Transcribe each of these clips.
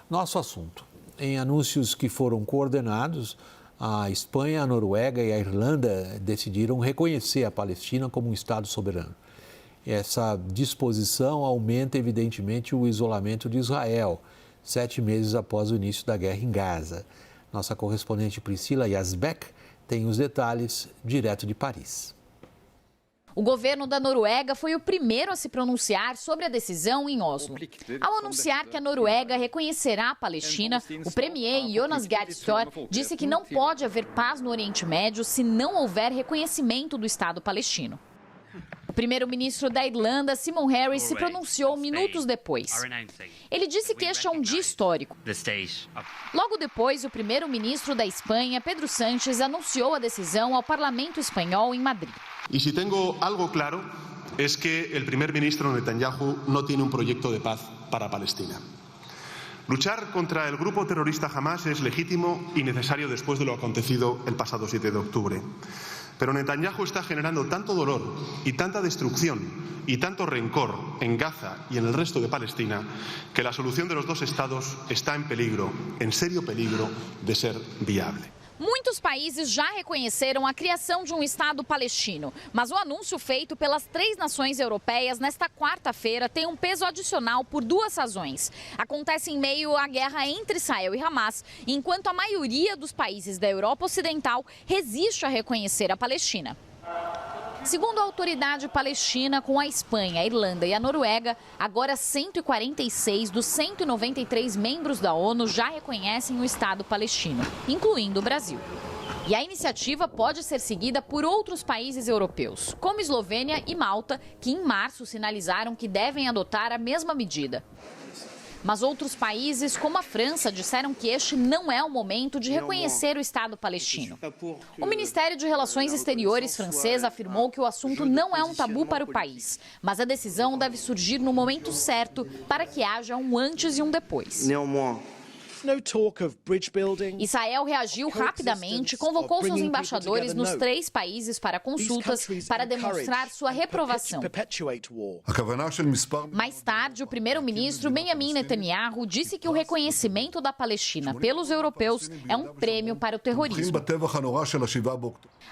Nosso assunto. Em anúncios que foram coordenados, a Espanha, a Noruega e a Irlanda decidiram reconhecer a Palestina como um Estado soberano. Essa disposição aumenta, evidentemente, o isolamento de Israel, 7 meses após o início da guerra em Gaza. Nossa correspondente Priscila Yazbek tem os detalhes direto de Paris. O governo da Noruega foi o primeiro a se pronunciar sobre a decisão em Oslo. Ao anunciar que a Noruega reconhecerá a Palestina, o premier Jonas Gahr Støre disse que não pode haver paz no Oriente Médio se não houver reconhecimento do Estado palestino. O primeiro-ministro da Irlanda, Simon Harris, se pronunciou minutos depois. Ele disse que este é um dia histórico. Logo depois, o primeiro-ministro da Espanha, Pedro Sánchez, anunciou a decisão ao parlamento espanhol em Madrid. Y si tengo algo claro es que el primer ministro Netanyahu no tiene un proyecto de paz para Palestina. Luchar contra el grupo terrorista Hamas es legítimo y necesario después de lo acontecido el pasado 7 de octubre. Pero Netanyahu está generando tanto dolor y tanta destrucción y tanto rencor en Gaza y en el resto de Palestina que la solución de los dos estados está en peligro, en serio peligro de ser viable. Muitos países já reconheceram a criação de um Estado palestino, mas o anúncio feito pelas 3 nações europeias nesta quarta-feira tem um peso adicional por 2 razões. Acontece em meio à guerra entre Israel e Hamas, enquanto a maioria dos países da Europa Ocidental resiste a reconhecer a Palestina. Segundo a autoridade palestina, com a Espanha, a Irlanda e a Noruega, agora 146 dos 193 membros da ONU já reconhecem o Estado palestino, incluindo o Brasil. E a iniciativa pode ser seguida por outros países europeus, como Eslovênia e Malta, que em março sinalizaram que devem adotar a mesma medida. Mas outros países, como a França, disseram que este não é o momento de reconhecer o Estado palestino. O Ministério de Relações Exteriores francês afirmou que o assunto não é um tabu para o país, mas a decisão deve surgir no momento certo para que haja um antes e um depois. Israel reagiu rapidamente e convocou seus embaixadores nos 3 países para consultas para demonstrar sua reprovação. Mais tarde, o primeiro-ministro Benjamin Netanyahu disse que o reconhecimento da Palestina pelos europeus é um prêmio para o terrorismo.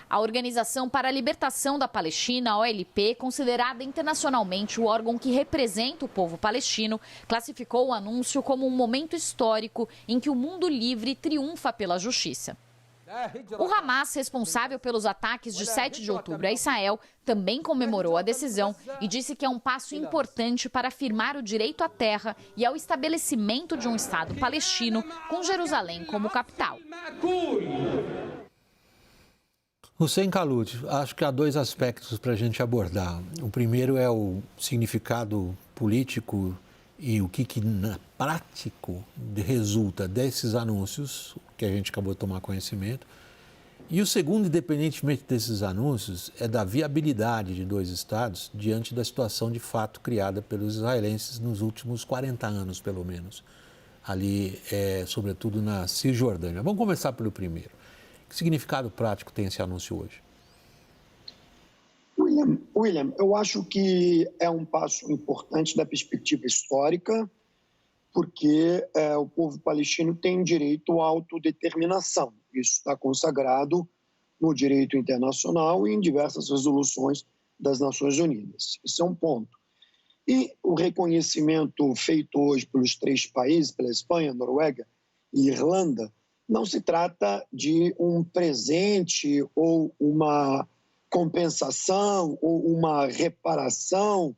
A Organização para a Libertação da Palestina, a OLP, considerada internacionalmente o órgão que representa o povo palestino, classificou o anúncio como um momento histórico em que o mundo livre triunfa pela justiça. O Hamas, responsável pelos ataques de 7 de outubro a Israel, também comemorou a decisão e disse que é um passo importante para afirmar o direito à terra e ao estabelecimento de um Estado palestino com Jerusalém como capital. Hussein Khallout, acho que há 2 aspectos para a gente abordar. O primeiro é o significado político e o que na prático resulta desses anúncios que a gente acabou de tomar conhecimento. E o segundo, independentemente desses anúncios, é da viabilidade de 2 estados diante da situação de fato criada pelos israelenses nos últimos 40 anos, pelo menos, ali, sobretudo na Cisjordânia. Vamos começar pelo primeiro. Que significado prático tem esse anúncio hoje? William, eu acho que é um passo importante da perspectiva histórica, porque o povo palestino tem direito à autodeterminação. Isso está consagrado no direito internacional e em diversas resoluções das Nações Unidas. Isso é um ponto. E o reconhecimento feito hoje pelos 3 países, pela Espanha, Noruega e Irlanda, não se trata de um presente ou uma compensação ou uma reparação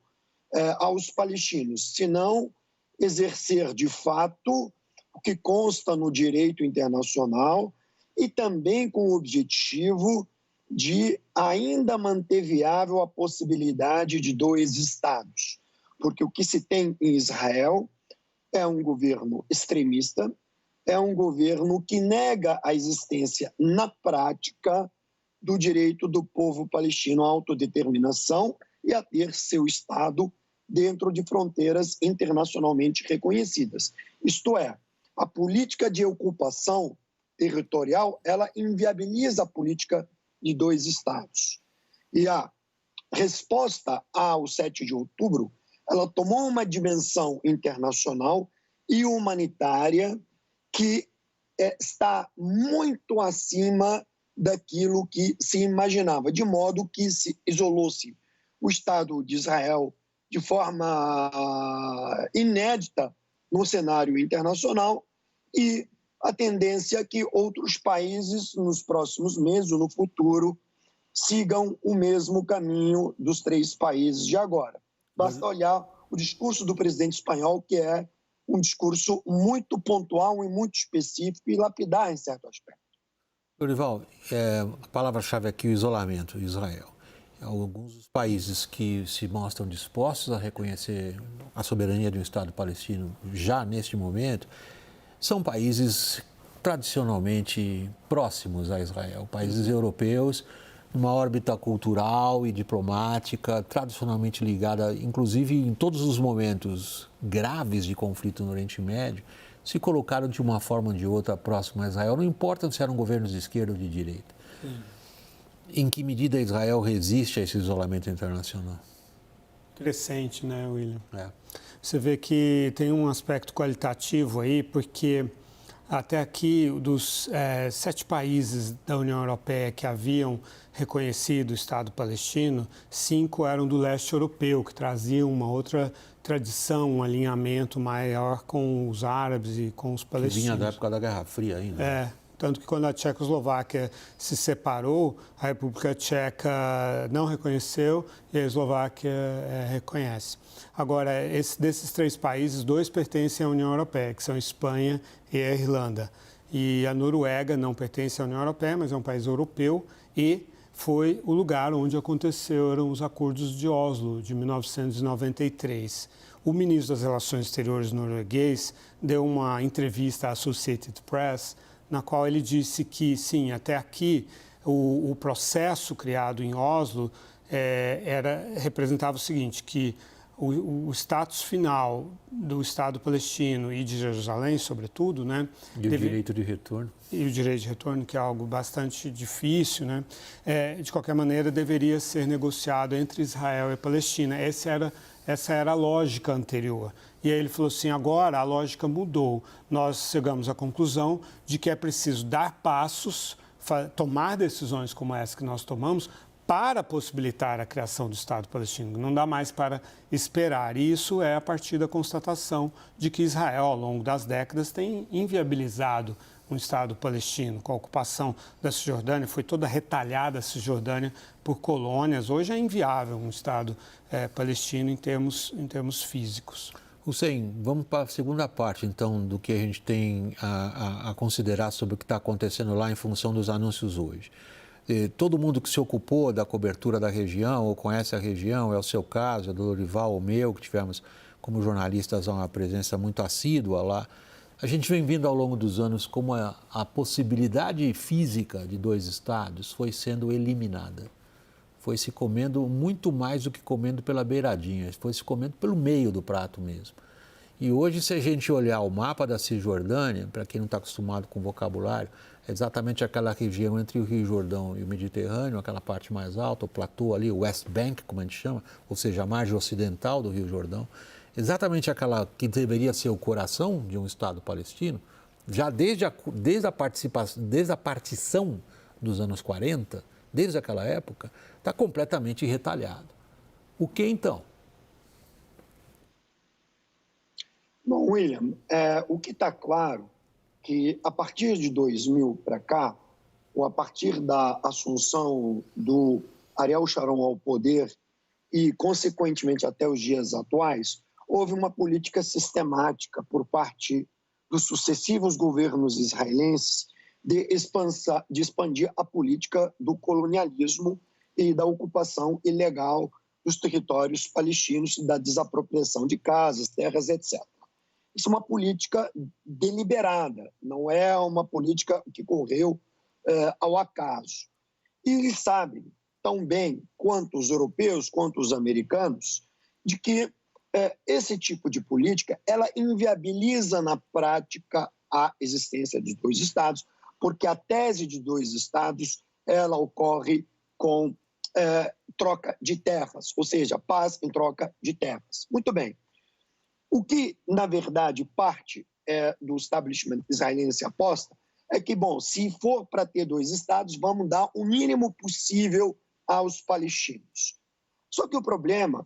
aos palestinos, senão exercer de fato o que consta no direito internacional e também com o objetivo de ainda manter viável a possibilidade de 2 estados. Porque o que se tem em Israel é um governo extremista, é um governo que nega a existência na prática do direito do povo palestino à autodeterminação e a ter seu Estado dentro de fronteiras internacionalmente reconhecidas. Isto é, a política de ocupação territorial, ela inviabiliza a política de 2 estados. E a resposta ao 7 de outubro, ela tomou uma dimensão internacional e humanitária que está muito acima daquilo que se imaginava, de modo que se isolou-se o Estado de Israel de forma inédita no cenário internacional e a tendência é que outros países, nos próximos meses ou no futuro, sigam o mesmo caminho dos 3 países de agora. Basta olhar o discurso do presidente espanhol, que é um discurso muito pontual e muito específico e lapidar em certo aspecto. Dorival, a palavra-chave aqui é o isolamento, Israel. Alguns dos países que se mostram dispostos a reconhecer a soberania de um Estado palestino já neste momento são países tradicionalmente próximos a Israel, países europeus, numa órbita cultural e diplomática, tradicionalmente ligada, inclusive em todos os momentos graves de conflito no Oriente Médio, se colocaram de uma forma ou de outra próximo a Israel, não importa se eram governos de esquerda ou de direita. Sim. Em que medida Israel resiste a esse isolamento internacional? Crescente, né, William? Você vê que tem um aspecto qualitativo aí, porque até aqui, dos 7 países da União Europeia que haviam reconhecido o Estado palestino, 5 eram do leste europeu, que traziam uma outra tradição, um alinhamento maior com os árabes e com os palestinos. Que vinha da época da Guerra Fria ainda. Tanto que quando a Tchecoslováquia se separou, a República Tcheca não reconheceu e a Eslováquia reconhece. Agora, desses 3 países, 2 pertencem à União Europeia, que são a Espanha e a Irlanda. E a Noruega não pertence à União Europeia, mas é um país europeu e foi o lugar onde aconteceram os acordos de Oslo, de 1993. O ministro das Relações Exteriores norueguês deu uma entrevista à Associated Press, na qual ele disse que, sim, até aqui o processo criado em Oslo representava o seguinte, que o status final do Estado palestino e de Jerusalém, sobretudo, né? E o direito de retorno. E o direito de retorno, que é algo bastante difícil, né? De qualquer maneira, deveria ser negociado entre Israel e a Palestina. Essa era a lógica anterior. E aí ele falou assim, agora a lógica mudou. Nós chegamos à conclusão de que é preciso dar passos, tomar decisões como essa que nós tomamos, para possibilitar a criação do Estado palestino. Não dá mais para esperar. E isso é a partir da constatação de que Israel, ao longo das décadas, tem inviabilizado um Estado palestino. Com a ocupação da Cisjordânia, foi toda retalhada a Cisjordânia por colônias. Hoje é inviável um Estado palestino em termos físicos. Hussein, vamos para a segunda parte, então, do que a gente tem a considerar sobre o que está acontecendo lá em função dos anúncios hoje. Todo mundo que se ocupou da cobertura da região ou conhece a região, é o seu caso, é do Dorival, o meu, que tivemos como jornalistas uma presença muito assídua lá. A gente vem vendo ao longo dos anos como a possibilidade física de 2 estados foi sendo eliminada. Foi se comendo muito mais do que comendo pela beiradinha, foi se comendo pelo meio do prato mesmo. E hoje, se a gente olhar o mapa da Cisjordânia, para quem não está acostumado com vocabulário, é exatamente aquela região entre o Rio Jordão e o Mediterrâneo, aquela parte mais alta, o platô ali, o West Bank, como a gente chama, ou seja, a margem ocidental do Rio Jordão, exatamente aquela que deveria ser o coração de um Estado palestino, já desde a partição dos anos 40, desde aquela época, está completamente retalhado. O que então? Bom, William, o que está claro que a partir de 2000 para cá, ou a partir da assunção do Ariel Sharon ao poder e, consequentemente, até os dias atuais, houve uma política sistemática por parte dos sucessivos governos israelenses de expandir a política do colonialismo e da ocupação ilegal dos territórios palestinos, da desapropriação de casas, terras, etc. Isso é uma política deliberada, não é uma política que correu ao acaso. E eles sabem tão bem quanto os europeus, quanto os americanos, de que esse tipo de política ela inviabiliza na prática a existência de 2 estados, porque a tese de 2 estados ela ocorre com troca de terras, ou seja, paz em troca de terras. Muito bem. O que, na verdade, parte do establishment israelense aposta é que, bom, se for para ter dois estados, vamos dar o mínimo possível aos palestinos. Só que o problema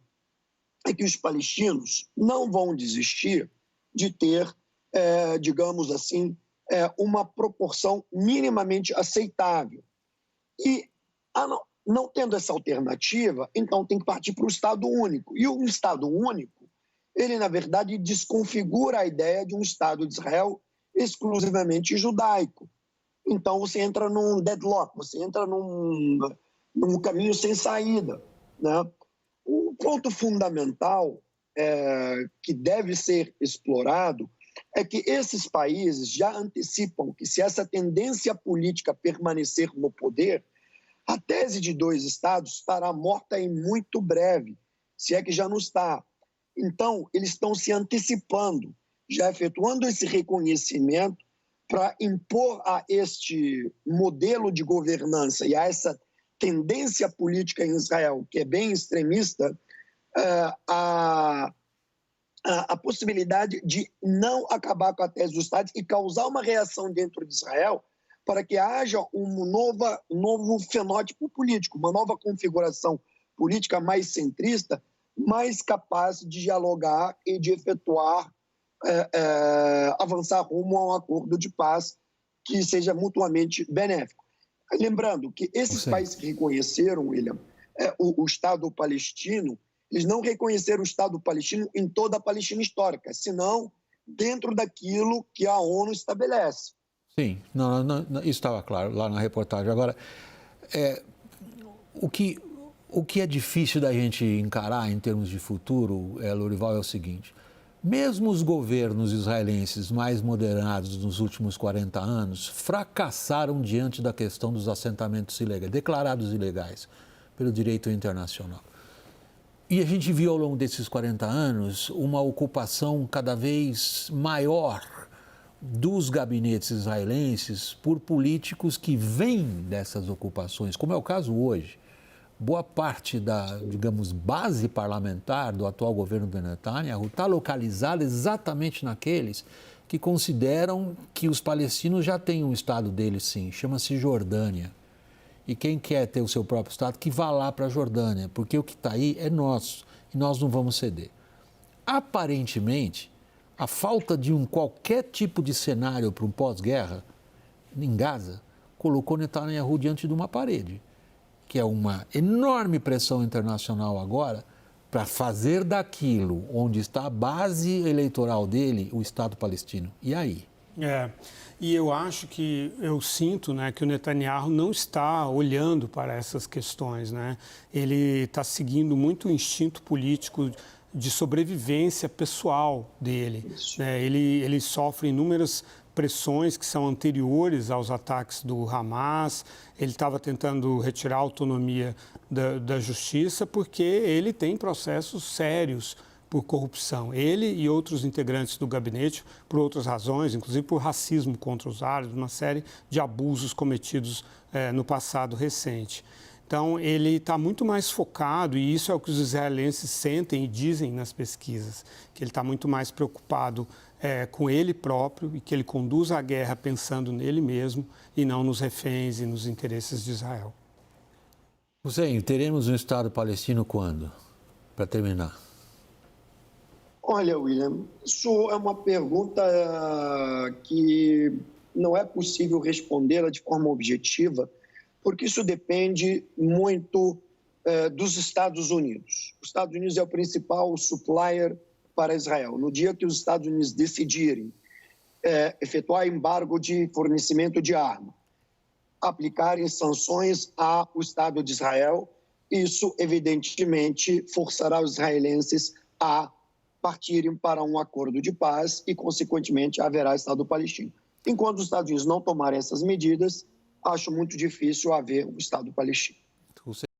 é que os palestinos não vão desistir de ter, digamos assim, uma proporção minimamente aceitável. E, não tendo essa alternativa, então tem que partir para o Estado único. E o Estado único, ele, na verdade, desconfigura a ideia de um Estado de Israel exclusivamente judaico. Então, você entra num deadlock, você entra num caminho sem saída, né? O ponto fundamental que deve ser explorado é que esses países já antecipam que, se essa tendência política permanecer no poder, a tese de dois estados estará morta em muito breve, se é que já não está. Então, eles estão se antecipando, já efetuando esse reconhecimento para impor a este modelo de governança e a essa tendência política em Israel, que é bem extremista, a possibilidade de não acabar com a tese dos estados e causar uma reação dentro de Israel para que haja um novo fenótipo político, uma nova configuração política mais centrista, mais capaz de dialogar e de efetuar, avançar rumo a um acordo de paz que seja mutuamente benéfico. Lembrando que esses países que reconheceram, William, o Estado palestino, eles não reconheceram o Estado palestino em toda a Palestina histórica, senão dentro daquilo que a ONU estabelece. Sim, não, isso estava claro lá na reportagem. Agora, o que é difícil da gente encarar em termos de futuro, Lorival, é o seguinte: mesmo os governos israelenses mais moderados nos últimos 40 anos fracassaram diante da questão dos assentamentos ilegais, declarados ilegais pelo direito internacional. E a gente viu ao longo desses 40 anos uma ocupação cada vez maior dos gabinetes israelenses por políticos que vêm dessas ocupações, como é o caso hoje. Boa parte da, digamos, base parlamentar do atual governo de Netanyahu está localizada exatamente naqueles que consideram que os palestinos já têm um estado deles, sim, chama-se Jordânia. E quem quer ter o seu próprio estado, que vá lá para a Jordânia, porque o que está aí é nosso e nós não vamos ceder. Aparentemente, a falta de qualquer tipo de cenário para um pós-guerra em Gaza colocou Netanyahu diante de uma parede, que é uma enorme pressão internacional agora para fazer daquilo onde está a base eleitoral dele o Estado palestino. E aí? E eu sinto, né, que o Netanyahu não está olhando para essas questões, né? Ele está seguindo muito o instinto político de sobrevivência pessoal dele, né? Ele sofre inúmeras pressões que são anteriores aos ataques do Hamas. Ele estava tentando retirar a autonomia da justiça porque ele tem processos sérios por corrupção. Ele e outros integrantes do gabinete, por outras razões, inclusive por racismo contra os árabes, uma série de abusos cometidos no passado recente. Então, ele está muito mais focado, e isso é o que os israelenses sentem e dizem nas pesquisas, que ele está muito mais preocupado com ele próprio e que ele conduz a guerra pensando nele mesmo e não nos reféns e nos interesses de Israel. Hussein, teremos um Estado palestino quando? Para terminar. Olha, William, isso é uma pergunta que não é possível respondê-la de forma objetiva, porque isso depende muito dos Estados Unidos. Os Estados Unidos é o principal supplier para Israel. No dia que os Estados Unidos decidirem efetuar embargo de fornecimento de arma, aplicarem sanções ao Estado de Israel, isso evidentemente forçará os israelenses a partirem para um acordo de paz e, consequentemente, haverá Estado palestino. Enquanto os Estados Unidos não tomarem essas medidas, acho muito difícil haver um Estado palestino.